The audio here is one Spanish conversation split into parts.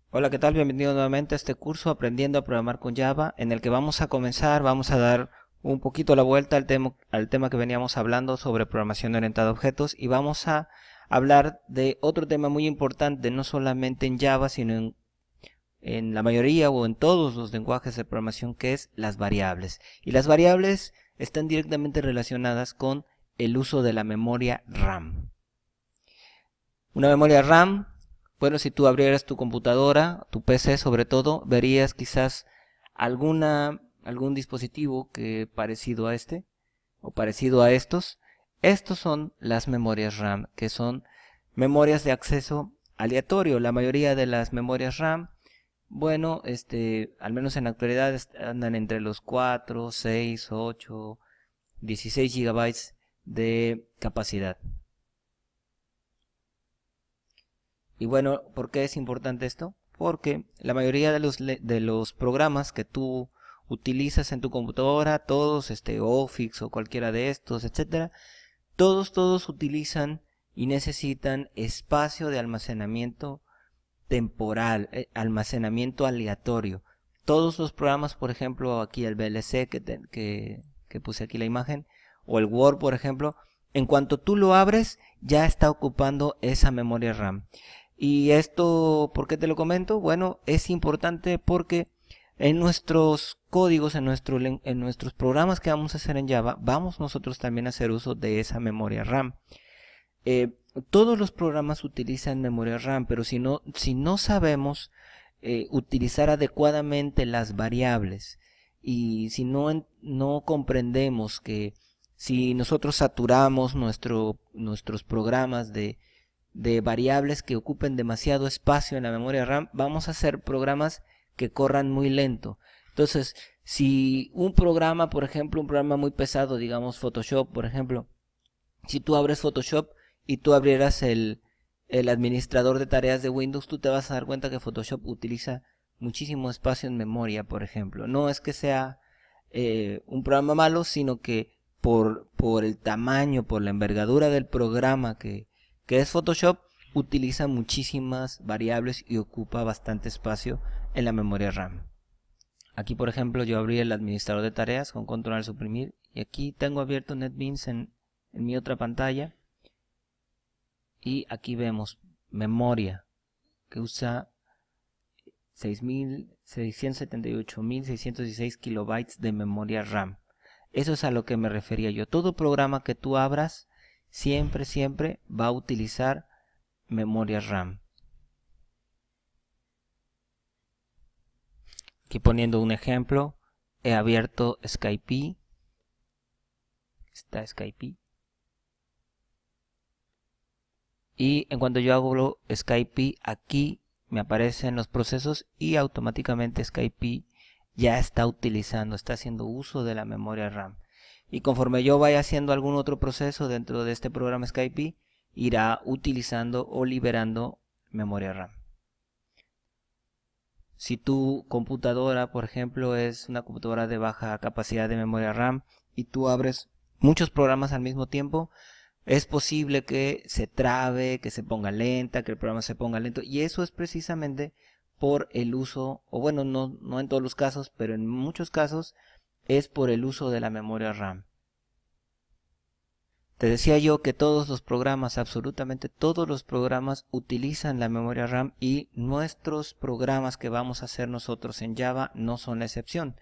Hola, ¿qué tal? Bienvenido nuevamente a este curso Aprendiendo a Programar con Java, en el que vamos a dar un poquito la vuelta al tema que veníamos hablando sobre programación orientada a objetos y vamos a hablar de otro tema muy importante, no solamente en Java, sino en la mayoría o en todos los lenguajes de programación, que es las variables. Y las variables están directamente relacionadas con el uso de la memoria RAM. Una memoria RAM, bueno, si tú abrieras tu computadora, tu PC sobre todo, verías quizás algún dispositivo que parecido a este o parecido a estos. Estos son las memorias RAM, que son memorias de acceso aleatorio. La mayoría de las memorias RAM, bueno, al menos en la actualidad andan entre los 4, 6, 8, 16 gigabytes de capacidad. Y bueno, ¿por qué es importante esto? Porque la mayoría de los programas que tú utilizas en tu computadora, todos, Office o cualquiera de estos, etcétera, todos utilizan y necesitan espacio de almacenamiento temporal, almacenamiento aleatorio. Todos los programas, por ejemplo, aquí el VLC que puse aquí la imagen, o el Word, por ejemplo, en cuanto tú lo abres, ya está ocupando esa memoria RAM. Y esto, ¿por qué te lo comento? Bueno, es importante porque en nuestros códigos, en nuestros programas que vamos a hacer en Java, vamos nosotros también a hacer uso de esa memoria RAM. Eh, Todos los programas utilizan memoria RAM, pero si no sabemos utilizar adecuadamente las variables y si no comprendemos que si nosotros saturamos nuestros programas de variables que ocupen demasiado espacio en la memoria RAM, vamos a hacer programas que corran muy lento. Entonces, si un programa, por ejemplo, un programa muy pesado, digamos Photoshop, por ejemplo, si tú abres Photoshop y tú abrieras el administrador de tareas de Windows, tú te vas a dar cuenta que Photoshop utiliza muchísimo espacio en memoria, por ejemplo. No es que sea un programa malo, sino que por el tamaño, por la envergadura del programa que es Photoshop, utiliza muchísimas variables y ocupa bastante espacio en la memoria RAM. Aquí, por ejemplo, yo abrí el administrador de tareas con control al suprimir y aquí tengo abierto NetBeans en mi otra pantalla y aquí vemos memoria que usa 678.616 kilobytes de memoria RAM. Eso es a lo que me refería yo. Todo programa que tú abras siempre va a utilizar memoria RAM. Aquí poniendo un ejemplo, he abierto Skype. Está Skype. Y en cuanto yo hago Skype, aquí me aparecen los procesos y automáticamente Skype ya está haciendo uso de la memoria RAM. Y conforme yo vaya haciendo algún otro proceso dentro de este programa Skype, irá utilizando o liberando memoria RAM. Si tu computadora, por ejemplo, es una computadora de baja capacidad de memoria RAM y tú abres muchos programas al mismo tiempo, es posible que se trabe, que se ponga lenta, que el programa se ponga lento. Y eso es precisamente por el uso, o bueno, no en todos los casos, pero en muchos casos es por el uso de la memoria RAM. Te decía yo que todos los programas, absolutamente todos los programas utilizan la memoria RAM y nuestros programas que vamos a hacer nosotros en Java no son la excepción.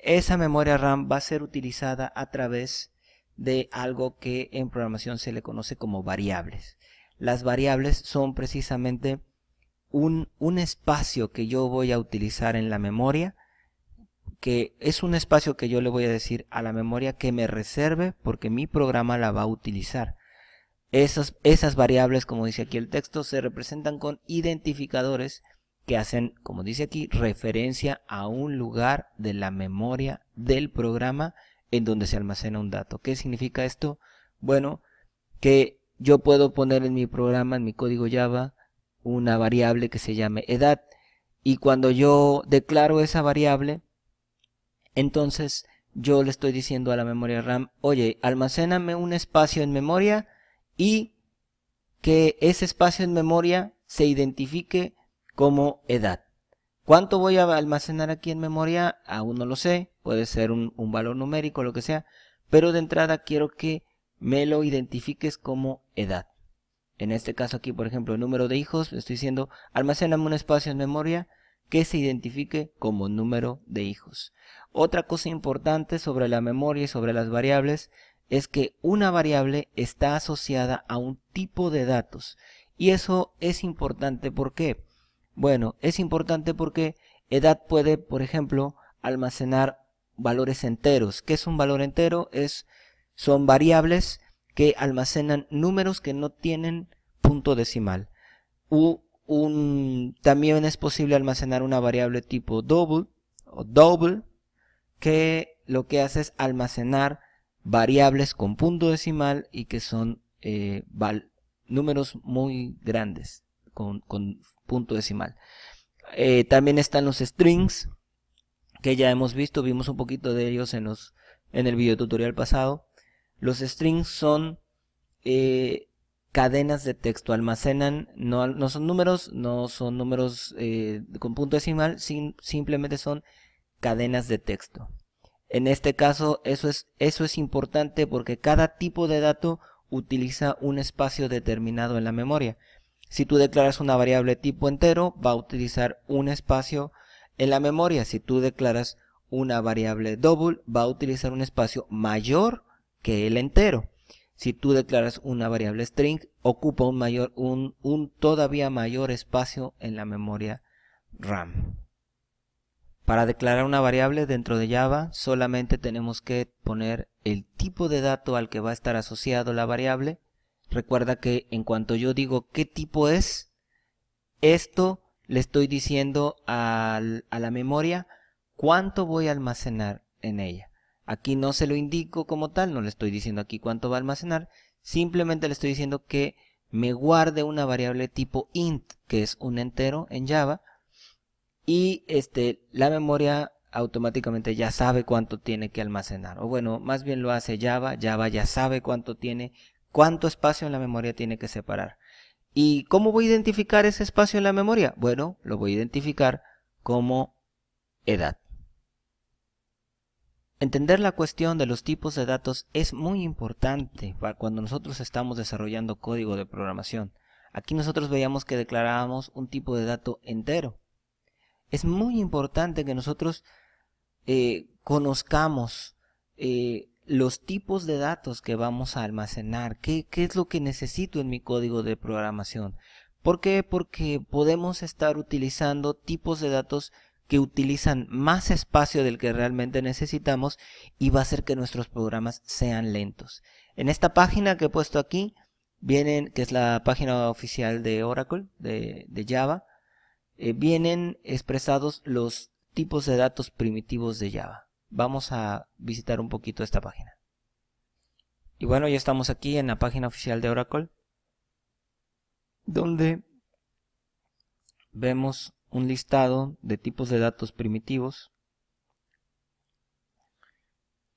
Esa memoria RAM va a ser utilizada a través de algo que en programación se le conoce como variables. Las variables son precisamente un espacio que yo voy a utilizar en la memoria, que es un espacio que yo le voy a decir a la memoria que me reserve porque mi programa la va a utilizar. Esas variables, como dice aquí el texto, se representan con identificadores que hacen, como dice aquí, referencia a un lugar de la memoria del programa en donde se almacena un dato. ¿Qué significa esto? Bueno, que yo puedo poner en mi programa, en mi código Java, una variable que se llame edad. Y cuando yo declaro esa variable, entonces yo le estoy diciendo a la memoria RAM, oye, almacéname un espacio en memoria y que ese espacio en memoria se identifique como edad. ¿Cuánto voy a almacenar aquí en memoria? Aún no lo sé, puede ser un valor numérico, lo que sea, pero de entrada quiero que me lo identifiques como edad. En este caso aquí, por ejemplo, el número de hijos, le estoy diciendo, almacéname un espacio en memoria que se identifique como número de hijos. Otra cosa importante sobre la memoria y sobre las variables es que una variable está asociada a un tipo de datos. Y eso es importante, ¿por qué? Bueno, es importante porque edad puede, por ejemplo, almacenar valores enteros. ¿Qué es un valor entero? Son variables que almacenan números que no tienen punto decimal. También es posible almacenar una variable tipo double o double, que lo que hace es almacenar variables con punto decimal y que son números muy grandes con punto decimal. También están los strings, que ya hemos visto, vimos un poquito de ellos en el video tutorial pasado. Los strings son cadenas de texto, almacenan, no son números con punto decimal, simplemente son cadenas de texto. En este caso eso es importante porque cada tipo de dato utiliza un espacio determinado en la memoria. Si tú declaras una variable tipo entero, va a utilizar un espacio en la memoria. Si tú declaras una variable double, va a utilizar un espacio mayor que el entero. Si tú declaras una variable string, ocupa un todavía mayor espacio en la memoria RAM. Para declarar una variable dentro de Java, solamente tenemos que poner el tipo de dato al que va a estar asociado la variable. Recuerda que en cuanto yo digo qué tipo es, esto le estoy diciendo a la memoria cuánto voy a almacenar en ella. Aquí no se lo indico como tal, no le estoy diciendo aquí cuánto va a almacenar, simplemente le estoy diciendo que me guarde una variable tipo int, que es un entero en Java, y la memoria automáticamente ya sabe cuánto tiene que almacenar. O bueno, más bien lo hace Java ya sabe cuánto espacio en la memoria tiene que separar. ¿Y cómo voy a identificar ese espacio en la memoria? Bueno, lo voy a identificar como edad. Entender la cuestión de los tipos de datos es muy importante para cuando nosotros estamos desarrollando código de programación. Aquí nosotros veíamos que declarábamos un tipo de dato entero. Es muy importante que nosotros conozcamos los tipos de datos que vamos a almacenar. ¿Qué es lo que necesito en mi código de programación? ¿Por qué? Porque podemos estar utilizando tipos de datos que utilizan más espacio del que realmente necesitamos y va a hacer que nuestros programas sean lentos. En esta página que he puesto aquí, que es la página oficial de Oracle, de Java, vienen expresados los tipos de datos primitivos de Java. Vamos a visitar un poquito esta página. Y bueno, ya estamos aquí en la página oficial de Oracle, donde vemos un listado de tipos de datos primitivos.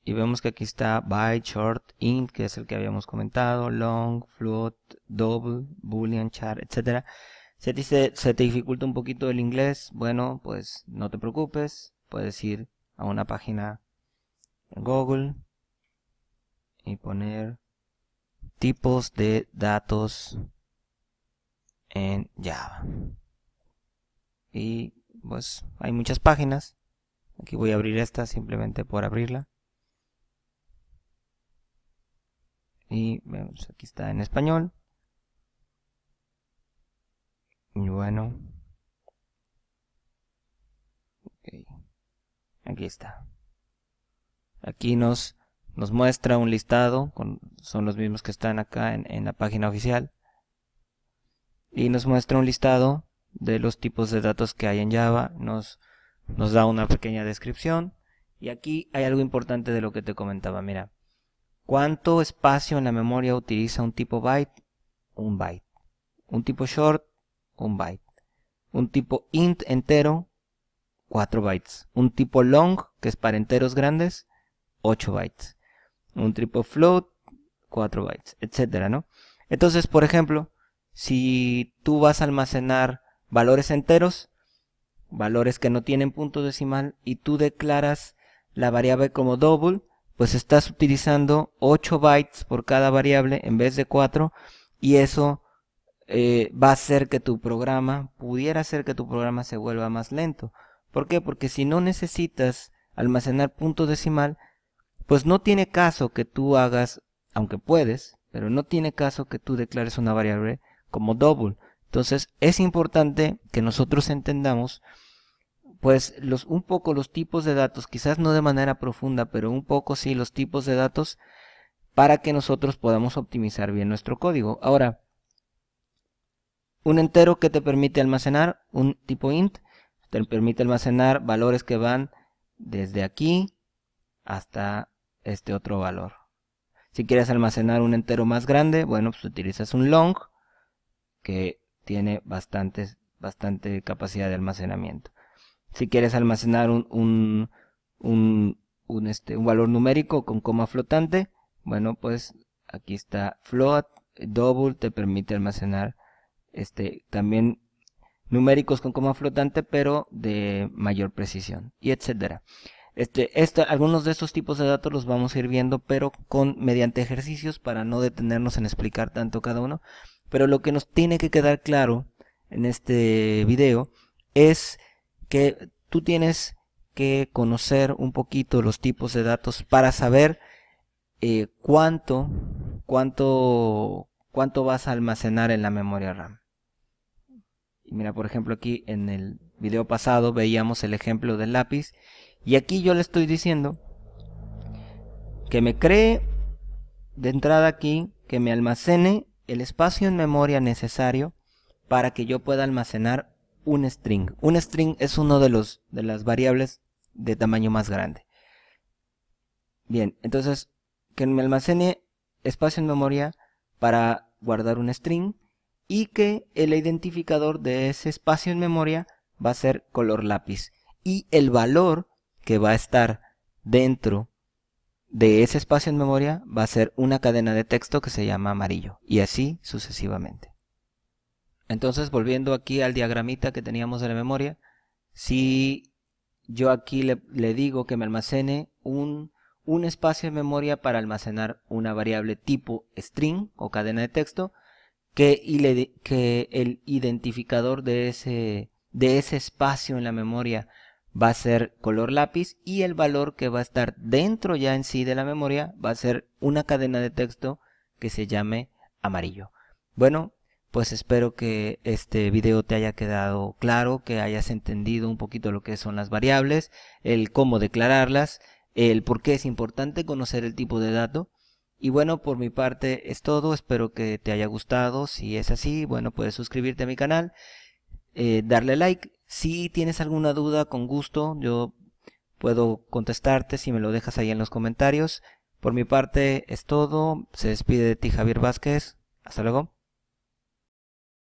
Y vemos que aquí está byte, short, int, que es el que habíamos comentado, long, float, double, boolean, char, etc. Se te dificulta un poquito el inglés, bueno, pues no te preocupes, puedes ir a una página en Google y poner tipos de datos en Java. Y pues hay muchas páginas. Aquí voy a abrir esta simplemente por abrirla. Y vemos, aquí está en español. Y bueno, okay. Aquí está. Aquí nos muestra un listado, son los mismos que están acá en la página oficial. Y nos muestra un listado de los tipos de datos que hay en Java. Nos da una pequeña descripción. Y aquí hay algo importante de lo que te comentaba. Mira, ¿cuánto espacio en la memoria utiliza un tipo byte? Un byte. Un tipo short, un byte. Un tipo int entero, 4 bytes. Un tipo long, que es para enteros grandes, 8 bytes. Un tipo float, 4 bytes, etcétera, ¿no? Entonces, por ejemplo, si tú vas a almacenar valores enteros, valores que no tienen punto decimal, y tú declaras la variable como double, pues estás utilizando 8 bytes por cada variable en vez de 4, y eso va a hacer que tu programa, pudiera hacer que tu programa se vuelva más lento. ¿Por qué? Porque si no necesitas almacenar punto decimal, pues no tiene caso que tú hagas, aunque puedes, pero no tiene caso que tú declares una variable como double. Entonces es importante que nosotros entendamos pues un poco los tipos de datos, quizás no de manera profunda, pero un poco sí los tipos de datos, para que nosotros podamos optimizar bien nuestro código. Ahora, un entero que te permite almacenar, un tipo int, te permite almacenar valores que van desde aquí hasta este otro valor. Si quieres almacenar un entero más grande, bueno, pues utilizas un long, que tiene bastante capacidad de almacenamiento. Si quieres almacenar un valor numérico con coma flotante, bueno, pues aquí está float. Double te permite almacenar también numéricos con coma flotante, pero de mayor precisión, y etcétera. Algunos de estos tipos de datos los vamos a ir viendo, pero mediante ejercicios, para no detenernos en explicar tanto cada uno. Pero lo que nos tiene que quedar claro en este video es que tú tienes que conocer un poquito los tipos de datos para saber cuánto vas a almacenar en la memoria RAM. Y mira, por ejemplo, aquí en el video pasado veíamos el ejemplo del lápiz, y aquí yo le estoy diciendo que me cree de entrada aquí, que me almacene el espacio en memoria necesario para que yo pueda almacenar un string. Un string es uno de las variables de tamaño más grande. Bien, entonces que me almacene espacio en memoria para guardar un string, y que el identificador de ese espacio en memoria va a ser color lápiz, y el valor que va a estar dentro de ese espacio en memoria va a ser una cadena de texto que se llama amarillo, y así sucesivamente. Entonces, volviendo aquí al diagramita que teníamos de la memoria, si yo aquí le digo que me almacene un espacio en memoria para almacenar una variable tipo string o cadena de texto, que el identificador de ese espacio en la memoria va a ser color lápiz, y el valor que va a estar dentro ya en sí de la memoria va a ser una cadena de texto que se llame amarillo. Bueno, pues espero que este video te haya quedado claro, que hayas entendido un poquito lo que son las variables, el cómo declararlas, el por qué es importante conocer el tipo de dato. Y bueno, por mi parte es todo, espero que te haya gustado. Si es así, bueno, puedes suscribirte a mi canal, darle like. Si tienes alguna duda, con gusto yo puedo contestarte si me lo dejas ahí en los comentarios. Por mi parte es todo, se despide de ti Javier Vázquez, hasta luego.